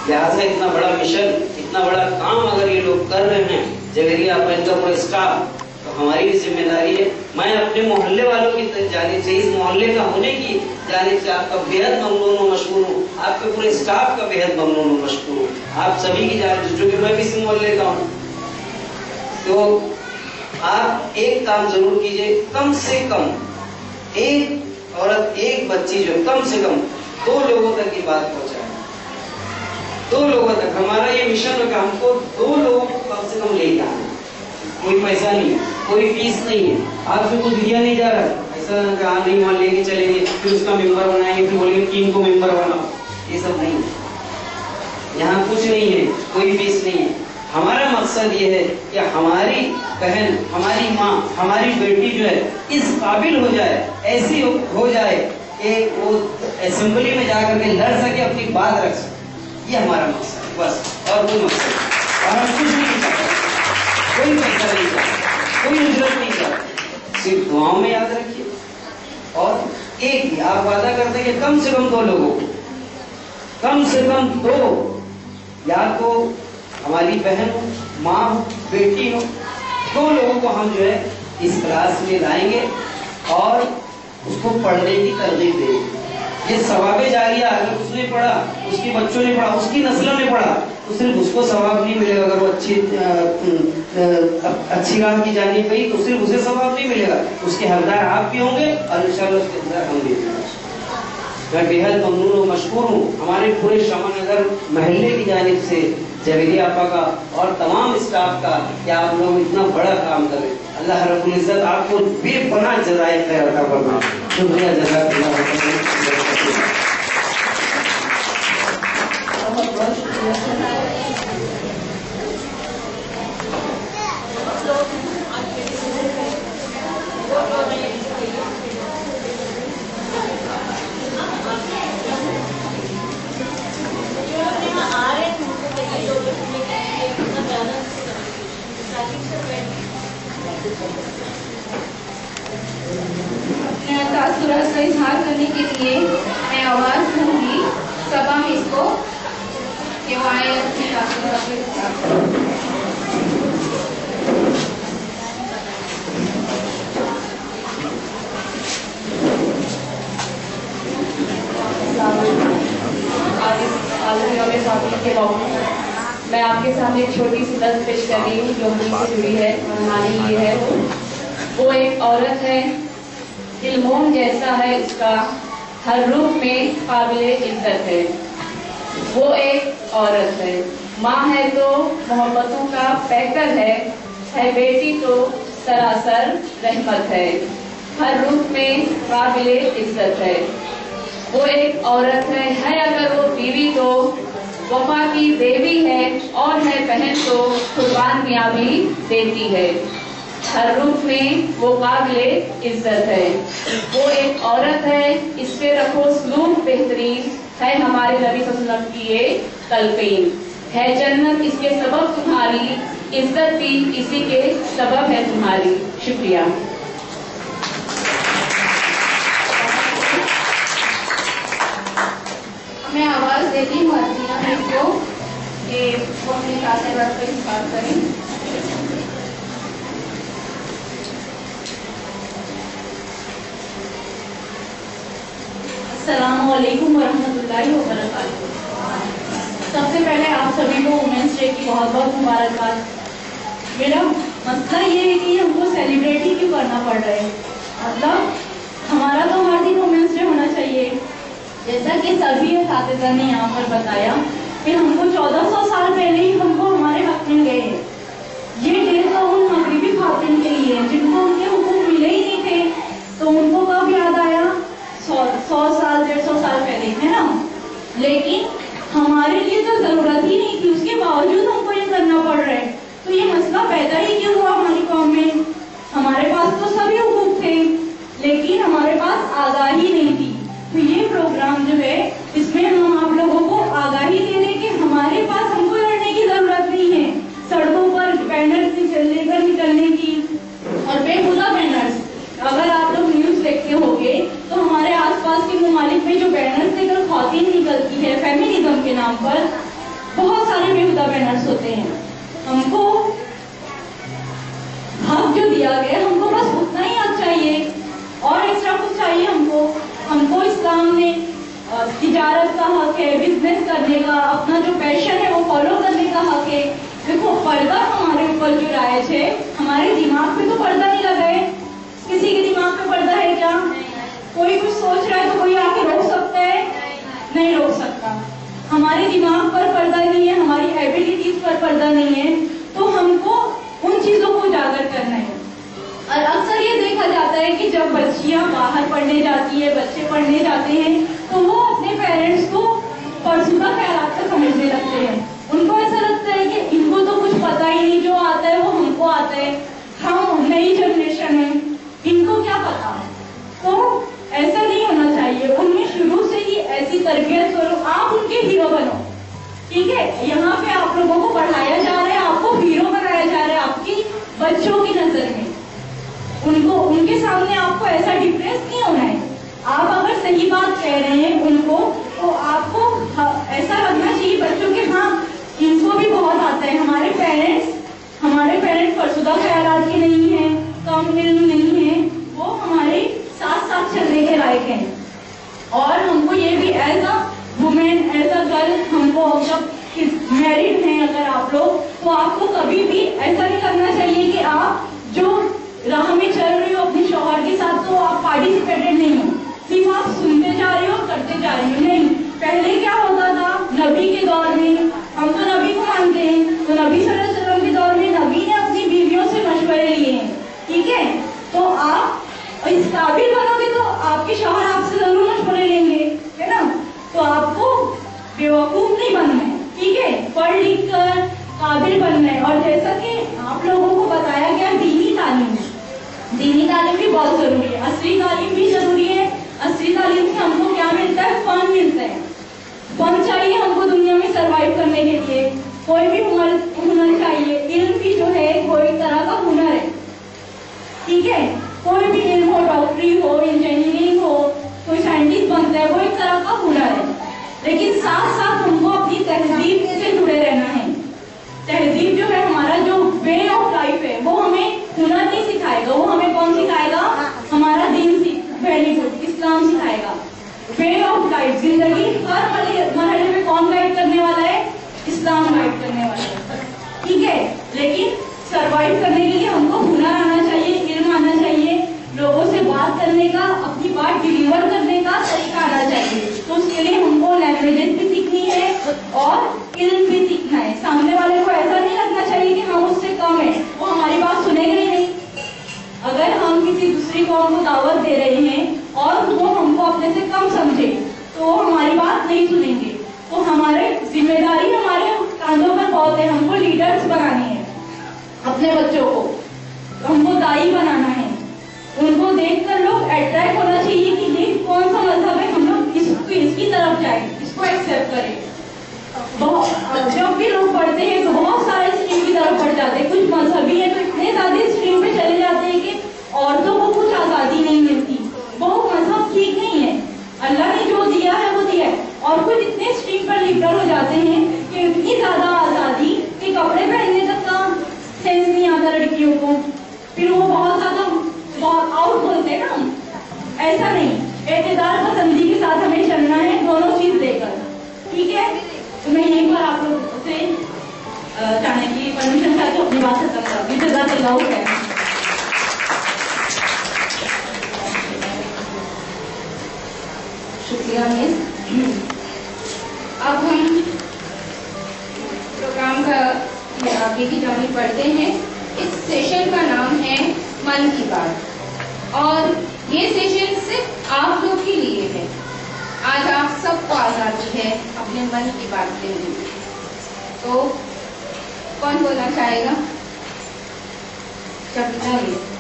لہٰذا اتنا بڑا مشن، اتنا بڑا کام اگر یہ لوگ کر رہے ہیں، جویریہ آپا ان کا پورا اسٹاف، تو ہماری بھی ذمہ داری ہے. میں اپنے محلے والوں کی جانب سے، اس محلے کا ہونے کی جانب سے آپ کا بےحد ممنون و مشکور ہوں. آپ کے پورے اسٹاف کا بےحد ممنون و مشکور ہوں. آپ سبھی کی جانب سے، جو کہ میں بھی اسی محلے کا ہوں. تو آپ ایک کام ضرور کیجئے، کم سے کم ایک عورت، ایک بچی جو کم سے کم 2 لوگوں تک یہ بات پہنچائے. 2 لوگوں تک ہمارا یہ مشن ہے کہ ہم کو 2 لوگوں کو کم سے کم لے کے آنا. کوئی پیسہ نہیں، کوئی فیس نہیں ہے، آپ سے کچھ دیا نہیں جا رہا ہے. ایسا کہ ہاں نہیں وہاں لے کے چلیں گے، پھر اس کا ممبر بنائیں گے، پھر بولیں گے 3 کو ممبر بناؤ. یہ سب نہیں، یہاں کچھ نہیں ہے، کوئی فیس نہیں ہے. ہمارا مقصد یہ ہے کہ ہماری بہن، ہماری ماں، ہماری بیٹی جو ہے اس قابل ہو جائے، ایسی ہو جائے کہ وہ اسمبلی میں جا کر کے لڑ سکے، اپنی بات رکھ سکے. یہ ہمارا مقصد ہے بس، اور کوئی مقصد نہیں. اور ہم کچھ نہیں چاہتے، کوئی پیسہ نہیں چاہتے، کوئی اجرت نہیں چاہتے. صرف دعاؤں میں یاد رکھیے. اور ایک ہی آپ وعدہ کرتے ہیں کہ کم سے کم 2 لوگوں کو، کم سے کم 2، یا تو ہماری بہن ہو، ماں ہو، بیٹی ہو، 2 لوگوں کو ہم جو ہے اس کلاس میں لائیں گے اور اس کو پڑھنے کی ترغیب دیں گے. یہ ثواب جاریہ، اگر اس نے پڑھا، اس کے بچوں نے پڑھا، اس کی نسلوں نے پڑھا، تو صرف اس کو ثواب نہیں ملے گا. اگر وہ اچھی راہ کی جانب گئی تو صرف اسے ثواب نہیں ملے گا، اس کے حقدار آپ بھی ہوں گے اور انشاءاللہ اس کے حقدار ہم بھی ہوں گے. میں بےحد ممنون و مشکور ہوں ہمارے پورے شمع نگر محلے کی جانب سے، جویریہ آپا کا اور تمام اسٹاف کا، کہ آپ لوگ اتنا بڑا کام کر رہے ہیں. اللہ رب العزت آپ کو بے پناہ جزائے خیر عطا فرمائے. شکریہ، جزاک اللہ خیر.
اپنے تاثرات کا اظہار کرنے کے لیے میں آواز دوں گی سبا میں اس کو کہ وہ آئے اپنے تاثرات کا اظہار کریں. میں آپ کے سامنے ایک چھوٹی سی نظم پیش کر رہی ہوں جو ہم سے جڑی ہے. کہانی یہ ہے، وہ ایک عورت ہے، دل موم جیسا ہے اس کا، ہر روپ میں قابل عزت ہے. وہ ایک عورت ہے، ماں ہے تو محبتوں کا پیکر ہے بیٹی تو سراسر رحمت ہے، ہر روپ میں قابل عزت ہے. وہ ایک عورت ہے اگر وہ بیوی تو वफा की देवी है और है बहन तो कुर्बान मियाँ भी देती है। हर रूप में वो काबिले इज्जत है, वो एक औरत है, इस पे रखो सलूक बेहतरीन, है हमारे नबी सल्लल्लाहु अलैहि वसल्लम की ये तलकीन। है जन्नत इसके सबब तुम्हारी, इज्जत भी इसी के सबब है तुम्हारी। शुक्रिया।
मैं आवाज देती हूँ अर्जिना मैम को कि वो अपने साथ बैठ कर बात करें।
अस्सलामुअलैकुम वरहमतुल्लाहि वबरकातुहू। सबसे पहले आप सभी को वुमेन्स डे की बहुत बहुत मुबारकबाद। मेरा मसला ये है कि हमको सेलिब्रेट ही क्यों करना पड़ रहा है, मतलब हमारा तो हर दिन वुमेन्स डे होना चाहिए। जैसा कि सभी असातिज़ा ने यहाँ पर बताया कि हमको 1400 साल पहले ही हमको हमारे हक मिल गए हैं। ये डे तो उन मगरिबी खातिन के लिए है जिनको उनके हुकूक मिले ही नहीं थे, तो उनको कब याद आया? 100 साल 150 साल पहले, है ना। लेकिन हमारे लिए तो जरूरत ही नहीं थी, उसके बावजूद हमको ये करना पड़ रहा है। तो ये मसला पैदा ही क्यों हुआ हमारी कौम में? हमारे पास तो सभी हुकूक थे, लेकिन हमारे पास आगाही नहीं थी। तो ये प्रोग्राम जो है, इसमें हम आप लोगों को आगाही देने के हमारे पास हमको लड़ने की जरूरत नहीं है। सड़कों पर बैनर्स लेकर निकलने की, और बेहुदा बैनर्स, अगर आप लोग न्यूज देखते होंगे तो हमारे आसपास के ममालिक में जो बैनर्स लेकर खौतीन निकलती है फेमिनिज्म के नाम पर, बहुत सारे बेहुदा बैनर्स होते हैं। हमको हक जो दिया गया, हमको बस उतना ही हक चाहिए और एक्स्ट्रा कुछ चाहिए हमको इस्लाम ने तिजारत का हक है, बिजनेस करने का, अपना जो पैशन है वो फॉलो करने का हक है। देखो पर्दा हमारे ऊपर जो राइज है, हमारे दिमाग पे तो पर्दा नहीं लगा है। किसी के दिमाग पे पर्दा है क्या? कोई कुछ सोच रहा है तो कोई आके रोक सकता है? नहीं रोक सकता। हमारे दिमाग पर पर्दा नहीं है, हमारी एबिलिटीज पर पर्दा नहीं है, तो हमको उन चीजों को उजागर करना है। और अक्सर ये देखा जाता है कि जब बच्चियां बाहर पढ़ने जाती है, बच्चे पढ़ने जाते हैं, तो वो अपने पेरेंट्स को फरसुदा ख्यालात का समझने लगते हैं। उनको ऐसा लगता है कि इनको तो कुछ पता ही नहीं, जो आता है वो हमको आता है, हम नई जनरेशन है, इनको क्या पता। तो ऐसा नहीं होना चाहिए, उनमें शुरू से ही ऐसी तरबियत करो, आप उनके हीरो बनो। ठीक है, यहाँ पे आप लोगों को पढ़ाया जा रहा है, आपको हीरो बनाया जा रहा है आपकी बच्चों की नजर में। उनको उनके सामने आपको ऐसा डिप्रेस नहीं होना है। आप अगर सही बात कह रहे हैं उनको, तो आपको ऐसा लगना चाहिए बच्चों के, हाँ इनको भी बहुत आता है। हमारे पेरेंट्स फरसुदा ख्यालात के नहीं है, कम इल्म नहीं है, वो हमारे साथ साथ चलने के लायक हैं। और हमको ये भी as a women, as a girl, हमको जब मैरिड हैं अगर आप लोग, तो आपको कभी भी ऐसा नहीं करना चाहिए कि आप जो राह में चल रही हो अपने शौहर के साथ, तो आप पार्टिसिपेटेड नहीं हो, सिर्फ आप सुनते जा रही हो, करते जा रही हो। नहीं, पहले क्या होता था नबी के दौर में, हम तो नबी को मानते हैं, तो नबी सल्लल्लाहु अलैहि वसल्लम के दौर में नबी ने अपनी बीवियों से मशवरे लिए हैं। ठीक है, तो आप इस काबिल बनोगे तो आपके शौहर आपसे जरूर मशवरे लेंगे, है ना। तो आपको बेवकूफ नहीं बनना है, ठीक है, पढ़ लिख कर काबिल बनना है। और जैसा कि आप लोगों को बताया गया, दीनी तालीम भी बहुत जरूरी है, असली तालीम भी जरूरी है। असली तालीम से हमको क्या मिलता है? फन मिलता है। फन चाहिए हमको दुनिया में सरवाइव करने के लिए, कोई भी हुनर चाहिए। इल्म भी जो है कोई तरह का हुनर है, ठीक है, कोई भी इल्म हो, डॉक्टरी हो, इंजीनियरिंग हो, कोई साइंटिस्ट बनता है, वो एक तरह का हुनर है। लेकिन साथ साथ हमको अपनी तहजीब से जुड़े रहना है। तहजीब जो है, हमारा जो वे ऑफ लाइफ है, वो हमें हुनर नहीं सिखाएगा, वो हमें कौन सिखाएगा? हमारा दीन वेरी गुड, इस्लाम सिखाएगा। वे ऑफ लाइफ, जिंदगी हर मरहले में कौन गाइड करने वाला है? इस्लाम गाइड करने वाला है, ठीक है। लेकिन सरवाइव करने के लिए हमको हुनर आना चाहिए, इल्म आना चाहिए, लोगों से बात करने का, अपनी बात डिलीवर करने का तरीका आना चाहिए। तो उसके लिए हमको लैंग्वेजेस भी सीखनी है और इल्म भी सीखना है। सामने वाले को ऐसा नहीं लगना चाहिए कि हम उससे कम है, वो हमारी बात सुनेगा ही नहीं। अगर हम किसी दूसरी कौम को दावत दे रहे हैं और वो हमको अपने से कम समझे, तो वो हमारी बात नहीं सुनेंगे। तो हमारे जिम्मेदारी हमारे कांधों पर बहुत है। हमको लीडर्स बनानी है अपने बच्चों को, हमको दाई बनाना है। उनको देखकर लोग अट्रैक्ट होना चाहिए कि ये कौन सा मजहब है, हम लोग इसकी तरफ जाएं, इसको एक्सेप्ट करें। जब भी लोग पढ़ते हैं तो बहुत सारे स्ट्रीम की तरफ बढ़ जाते हैं। कुछ मजहबी है तो इतने ज्यादा स्ट्रीम पे चले जाते हैं कि औरतों को कुछ आजादी नहीं मिलती। वो मजहब ठीक नहीं है, अल्लाह ने जो दिया है वो दिया है। और कुछ इतने स्ट्रीम पर लिबरल हो जाते हैं कि इतनी ज्यादा आजादी कि कपड़े पहनने तक का सेंस नहीं आता लड़कियों को, फिर वो बहुत ज्यादा आउट बोलते हैं ना। ऐसा नहीं, एतदाल पसंदी के साथ हमें चलना है, दोनों चीज लेकर, ठीक है। तो मैं यहीं पर आप लोग से जाने की परमिशन चाहती हूँ, अपनी बात खत्म करती हूँ। जज़ाकल्लाह खैर।
शुक्रिया मिस। अब हम प्रोग्राम का आगे की जानिब बढ़ते हैं। इस सेशन का नाम है मन की बात, और ये सेशन सिर्फ आप लोग के लिए है। आज आप सबको आजादी है अपने मन की बात करने की। तो कौन बोलना चाहेगा? शकीला मिस।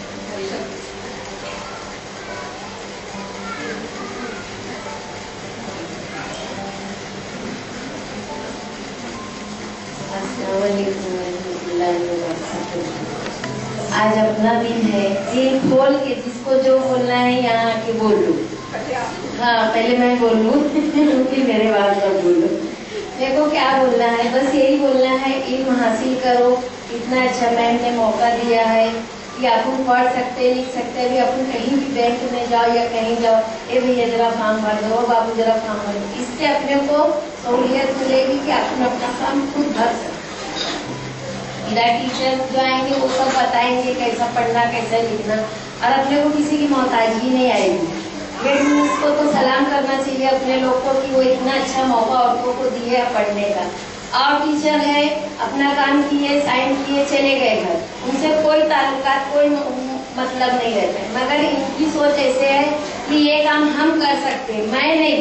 आज अपना दिन है, दिल खोल के जिसको जो बोलना है यहाँ आके बोल लो। हाँ, पहले मैं बोल लूँ फिर मेरे बाद में बोलो। मेरे को क्या बोलना है, बस यही बोलना है, इल्म हासिल करो। इतना अच्छा मैम ने मौका दिया है कि अपन पढ़ सकते लिख सकते, अभी अपन कहीं भी बैंक में जाओ या कहीं जाओ, ए भैया जरा फॉर्म भर दो, बाबू जरा फॉर्म भर दो। इससे अपने को सहूलियत मिलेगी कि अपन अपना काम खुद भर सकते। मेरा टीचर जो आएंगे वो सब बताएंगे कैसा पढ़ना कैसा लिखना, और अपने को किसी की मोहताजी नहीं आएगी। हेड मिस को तो सलाम करना चाहिए अपने लोग को कि वो इतना अच्छा मौका औरतों को दिए है पढ़ने का। और टीचर है, अपना काम किए, साइन किए, चले गए घर, उनसे कोई ताल्लुकात कोई मतलब नहीं रहता है। मगर इनकी सोच ऐसे है कि ये काम हम कर सकते हैं, मैं नहीं,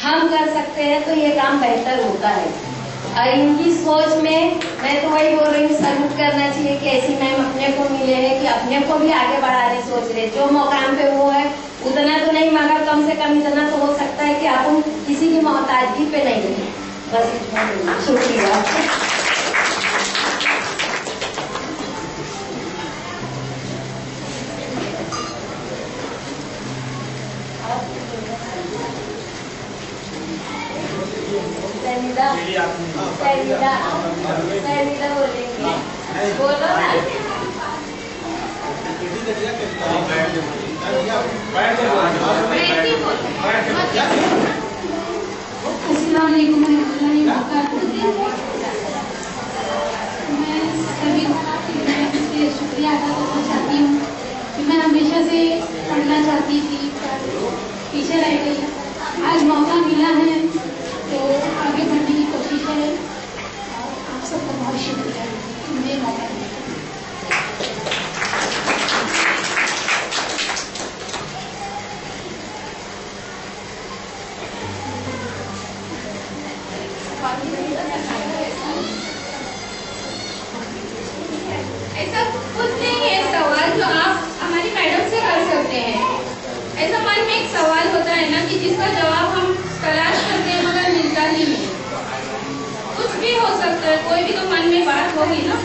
हम कर सकते हैं, तो ये काम बेहतर होता है। और इनकी सोच में मैं तो वही बोल रही हूँ, सल्यूट करना चाहिए कि ऐसी मैम अपने को मिले हैं कि अपने को भी आगे बढ़ाने सोच रहे। जो मकाम पे वो है उतना तो नहीं, मगर कम से कम इतना तो हो सकता है कि आप किसी की मोहताजगी पे नहीं रहे। बस इतना। शुक्रिया। सैनिदा बोलेंगे, बोलो ना।
अस्सलाम वालेकुम रहमतुल्लाहि व बरकातहू। मैं सभी से शुक्रिया अदा करना चाहती हूँ कि मैं हमेशा से पढ़ना चाहती थी, पीछे रह गई। आज मौका मिला है तो आगे बढ़ने की कोशिश है। आप सबका बहुत शुक्रिया मुझे मौका दिया।
ऐसा कुछ नहीं है सवाल जो आप हमारी मैडम से कर सकते हैं। ऐसा मन में एक सवाल होता है ना कि जिसका जवाब हम तलाश करते हैं मगर मिलता ही नहीं। कुछ भी हो सकता है, कोई भी तो मन में बात होगी ना।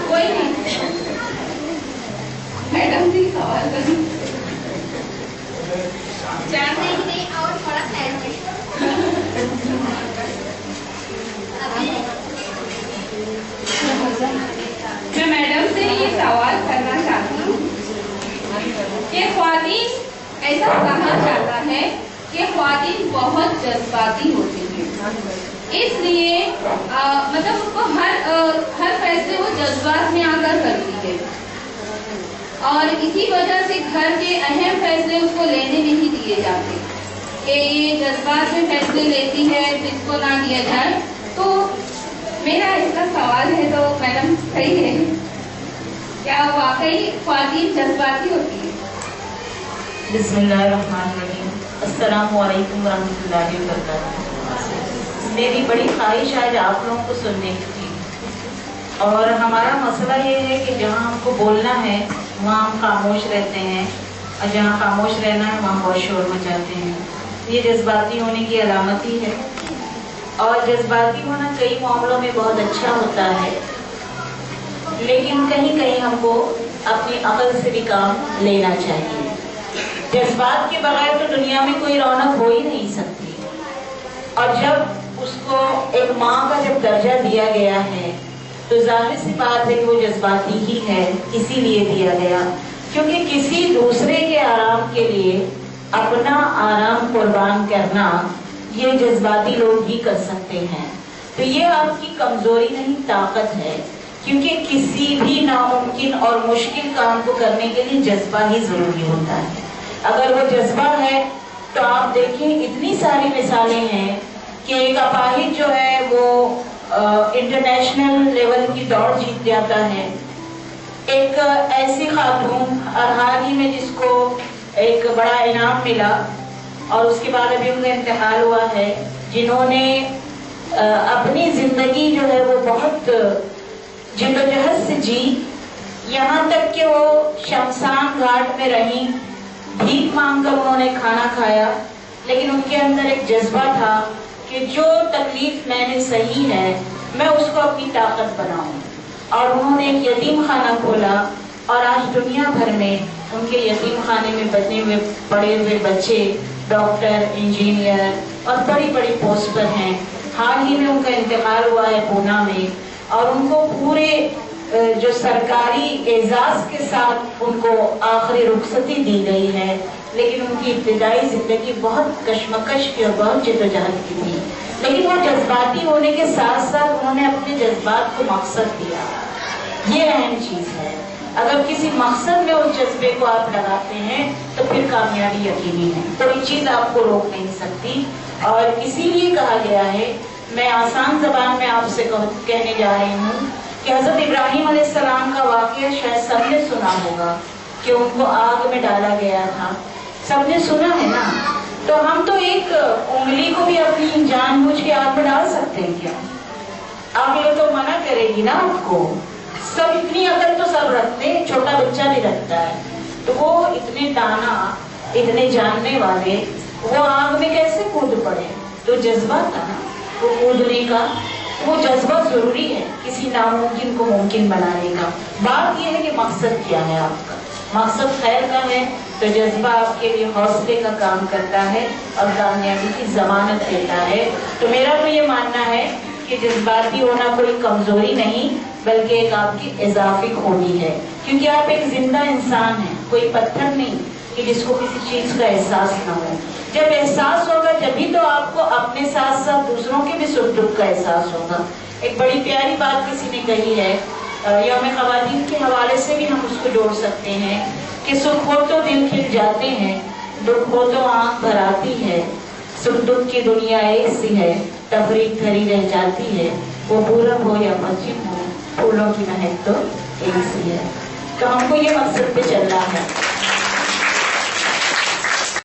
कोई नहीं, मैडम जी सवाल करें।
जानने की नहीं और थोड़ा साइड में।
मैं मैडम से ये सवाल करना चाहती हूँ कि ख्वातीन, ऐसा कहा जाता है कि ख्वातीन बहुत जज्बाती होती हैं, इसलिए मतलब उसको हर फैसले वो जज्बात में आकर करती है, और इसी वजह से घर के अहम फैसले उसको लेने नहीं दिए जाते कि ये जज्बात में फैसले लेती है तो इसको ना दिया जाए। तो मेरा इसका सवाल है, तो मैडम सही है, क्या वाकई ख्वातीन जज्बाती होती है?
बिस्मिल्लाहिर्रहमानिर्रहीम।
अस्सलामुअलैकुम वरहमतुल्लाहि वबरकातुहू। मेरी बड़ी ख्वाहिश आज आप लोगों को सुनने की थी, और हमारा मसला ये है कि जहाँ हमको बोलना है वहाँ हम खामोश रहते हैं, और जहाँ खामोश रहना है वहाँ बहुत शोर मचाते हैं। ये जज्बाती होने की अलामत ही है, और जज्बाती होना कई मामलों में बहुत अच्छा होता है, लेकिन कहीं कहीं हमको अपनी अकल से भी काम लेना चाहिए। जज्बात के बगैर तो दुनिया में कोई रौनक हो ही नहीं सकती, और जब उसको एक माँ का जब दर्जा दिया गया है तो जाहिर सी बात है कि वो जज्बाती ही है, इसीलिए दिया गया क्योंकि किसी दूसरे के आराम के लिए अपना आराम कुर्बान करना ये जज्बाती लोग ही कर सकते हैं। तो ये आपकी कमजोरी नहीं, ताकत है, क्योंकि किसी भी नामुमकिन और मुश्किल काम को करने के लिए जज्बा ही जरूरी होता है। अगर वो जज्बा है तो आप देखें इतनी सारी मिसालें हैं कि एक अपाहिज जो है वो इंटरनेशनल लेवल की दौड़ जीत जाता है। एक ऐसी खातून हाल ही में जिसको एक बड़ा इनाम मिला और उसके बाद अभी उनका इंतकाल हुआ है, जिन्होंने अपनी जिंदगी जो है वो बहुत जिद्दोजहद से जी, यहाँ तक कि वो शमशान घाट में रही, भीख मांगकर उन्होंने खाना खाया, लेकिन उनके अंदर एक जज्बा था कि जो तकलीफ मैंने सही है मैं उसको अपनी ताकत बनाऊं, और उन्होंने एक यतीम खाना खोला, और आज दुनिया भर में उनके यतीम खाने में बने हुए पड़े हुए बच्चे डॉक्टर, इंजीनियर और बड़ी बड़ी पोस्ट पर हैं। हाल ही में उनका इंतकाल हुआ है पूना में, और उनको पूरे जो सरकारी एजाज के साथ उनको आखिरी रुखसती दी गई है, लेकिन उनकी इब्तिदाई जिंदगी बहुत कश्मकश की और बहुत जिद्दोजहद की थी। लेकिन वो जज्बाती होने के साथ साथ उन्होंने अपने जज्बात को मकसद दिया, ये अहम चीज है। अगर किसी मकसद में उस जज्बे को आप लगाते हैं तो फिर कामयाबी यकीनी है, कोई चीज आपको रोक नहीं सकती। और इसीलिए कहा गया है, मैं आसान जबान में आपसे कहने जा रही हूँ कि हजरत इब्राहिम अलैहिस्सलाम का वाक़या शायद सबने सुना होगा कि उनको आग में डाला गया था, सबने सुना है ना। तो हम तो एक उंगली को भी अपनी जानबूझ के आग में डाल सकते हैं क्या? आग ये तो मना करेगी ना आपको। सब इतनी अकल तो सब रखते हैं, छोटा बच्चा भी रखता है, तो वो इतने दाना, इतने जानने वाले वो आग में कैसे कूद पड़े? तो जज्बा था ना वो कूदने का, वो जज्बा जरूरी है किसी नामुमकिन को मुमकिन बनाने का। बात यह है कि मकसद क्या है आपका। मकसद खैर का है तो जज्बा आपके लिए हौसले का काम करता है और कामयाबी की जमानत देता है। तो मेरा तो ये मानना है कि जज्बाती होना कोई कमजोरी नहीं बल्कि एक आपकी इजाफी खूबी है, क्योंकि आप एक जिंदा इंसान हैं, कोई पत्थर नहीं कि जिसको किसी चीज का एहसास ना हो। जब एहसास होगा जभी तो आपको अपने साथ साथ दूसरों के भी सुख दुख का एहसास होगा। एक बड़ी प्यारी बात किसी ने कही है, यौम ख़वातीन के हवाले से भी हम उसको जोड़ सकते हैं कि सुख हो तो दिल खिल जाते हैं, दुख हो तो आंख भर आती है, सुख दुख की दुनिया एक सी है, तफरीक धरी रह जाती है, वो पूरब हो या पश्चिम हो, फूलों की महक तो एक सी है। तो हमको ये मकसद पे चलना है।